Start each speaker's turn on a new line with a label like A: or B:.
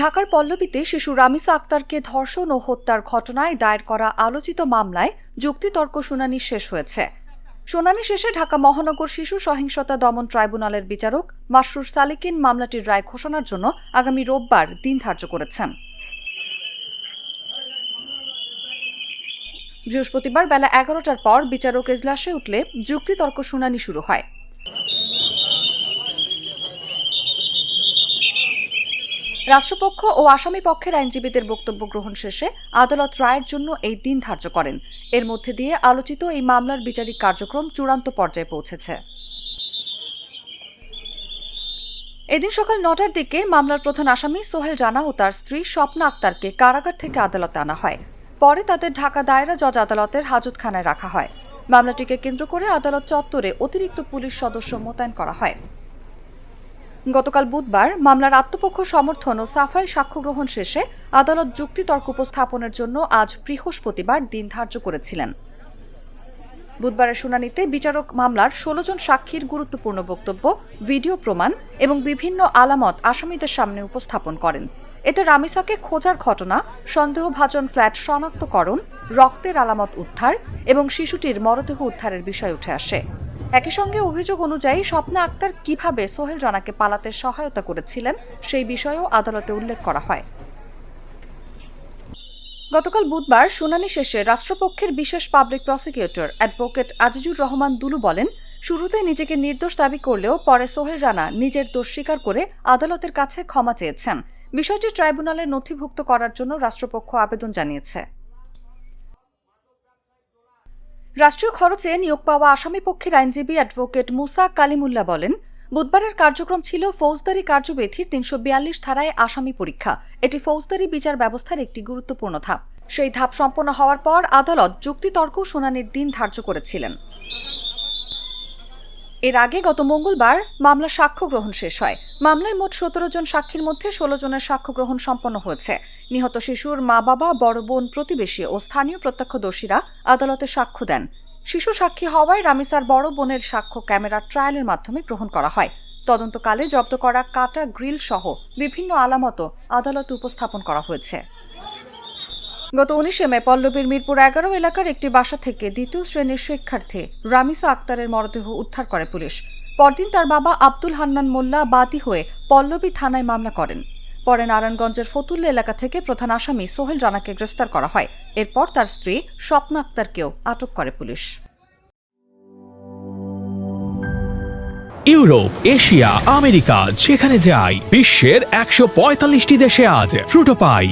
A: ঢাকার পল্লবীতে শিশু রামিসা আক্তারকে ধর্ষণ ও হত্যার ঘটনায় দায়ের করা আলোচিত মামলায় যুক্তিতর্ক শুনানি শেষ হয়েছে। শুনানি শেষে ঢাকা মহানগর শিশু সহিংসতা দমন ট্রাইব্যুনালের বিচারক মাসরুর সালিকিন মামলাটির রায় ঘোষণার জন্য আগামী রোববার দিন ধার্য করেছেন। বৃহস্পতিবার বেলা 11টার পর বিচারক এজলাসে উঠলে যুক্তিতর্ক শুনানি শুরু হয়। রাষ্ট্রপক্ষ ও আসামি পক্ষের আইনজীবীদের বক্তব্য গ্রহণ শেষে আদালত রায়ের জন্য এই দিন ধার্য করেন। এর মধ্যে দিয়ে আলোচিত এই মামলার বিচারিক কার্যক্রম চূড়ান্ত পর্যায়ে পৌঁছেছে। এদিন সকাল 9টার দিকে মামলার প্রধান আসামি সোহেল রানা ও তার স্ত্রী স্বপ্না আক্তারকে কারাগার থেকে আদালতে আনা হয়। পরে তাদের ঢাকা দায়রা জজ আদালতের হাজতখানায় রাখা হয়। মামলাটিকে কেন্দ্র করে আদালত চত্বরে অতিরিক্ত পুলিশ সদস্য মোতায়েন করা হয়। গতকাল বুধবার মামলার আত্মপক্ষ সমর্থন ও সাফাই সাক্ষ্য গ্রহণ শেষে আদালত যুক্তিতর্ক উপস্থাপনের জন্য আজ বৃহস্পতিবার দিন ধার্য করেছিলেন। বুধবারের শুনানিতে বিচারক মামলার 16 জন সাক্ষীর গুরুত্বপূর্ণ বক্তব্য, ভিডিও প্রমাণ এবং বিভিন্ন আলামত আসামিদের সামনে উপস্থাপন করেন। এতে রামিসাকে খোঁজার ঘটনা, সন্দেহভাজন ফ্ল্যাট শনাক্তকরণ, রক্তের আলামত উদ্ধার এবং শিশুটির মরদেহ উদ্ধারের বিষয় উঠে আসে। একই সঙ্গে অভিযোগ অনুযায়ী স্বপ্না আক্তার কিভাবে সোহেল রানাকে পালাতে সহায়তা করেছিলেন সেই বিষয়েও আদালতে উল্লেখ করা হয়। গতকাল বুধবার শুনানি শেষে রাষ্ট্রপক্ষের বিশেষ public prosecutor advocate Azizur Rahman Dulu বলেন, শুরুতে নিজেকে নির্দোষ দাবি করলেও পরে সোহেল রানা নিজের দোষ স্বীকার করে আদালতের কাছে ক্ষমা চেয়েছেন। বিষয়টি ট্রাইব্যুনালে নথিভুক্ত করার জন্য রাষ্ট্রপক্ষ আবেদন জানিয়েছে। রাষ্ট্রীয় খরচে নিয়োগ পাওয়া আসামি পক্ষের আইনজীবী অ্যাডভোকেট মুসা কালিমুল্লাহ বলেন, বুধবারের কার্যক্রম ছিল ফৌজদারি কার্যবিধির 342 ধারায় আসামি পরীক্ষা। এটি ফৌজদারি বিচার ব্যবস্থার একটি গুরুত্বপূর্ণ ধাপ। সেই ধাপ সম্পন্ন হওয়ার পর আদালত যুক্তিতর্ক শুনানির দিন ধার্য করেছিলেন। এর আগে গত মঙ্গলবার মামলার সাক্ষ্য গ্রহণ শেষ হয়। মামলায় মোট 17 জন সাক্ষীর মধ্যে 16 জনের সাক্ষ্য গ্রহণ সম্পন্ন হয়েছে। নিহত শিশুর মা-বাবা, বড় বোন, প্রতিবেশী ও স্থানীয় প্রত্যক্ষদর্শীরা আদালতে সাক্ষ্য দেন। শিশু সাক্ষী হওয়ায় রামিসার বড় বোনের সাক্ষ্য ক্যামেরার ট্রায়ালের মাধ্যমে গ্রহণ করা হয়। তদন্তকালে জব্দ করা কাটা, গ্রিল সহ বিভিন্ন আলামতও আদালতে উপস্থাপন করা হয়েছে। গত 19 মে পল্লবীর মিরপুর 11 এলাকার একটি বাসা থেকে 2য় শ্রেণীর শিক্ষার্থী রামিসা আক্তারের মরদেহ উদ্ধার করে পুলিশ। পরদিন তার বাবা আব্দুল হান্নান মোল্লা বাদী হয়ে পল্লবী থানায় মামলা করেন। পরে নারায়ণগঞ্জের ফতুল্লা এলাকা থেকে প্রধান আসামি সোহেল রানাকে গ্রেফতার করা হয়। এরপর তার স্ত্রী স্বপ্না আক্তারকেও আটক করে পুলিশ।
B: ইউরোপ, এশিয়া, আমেরিকা যেখানে যাই, বিশ্বের 145টি দেশে আজ ফ্রুটো পাই।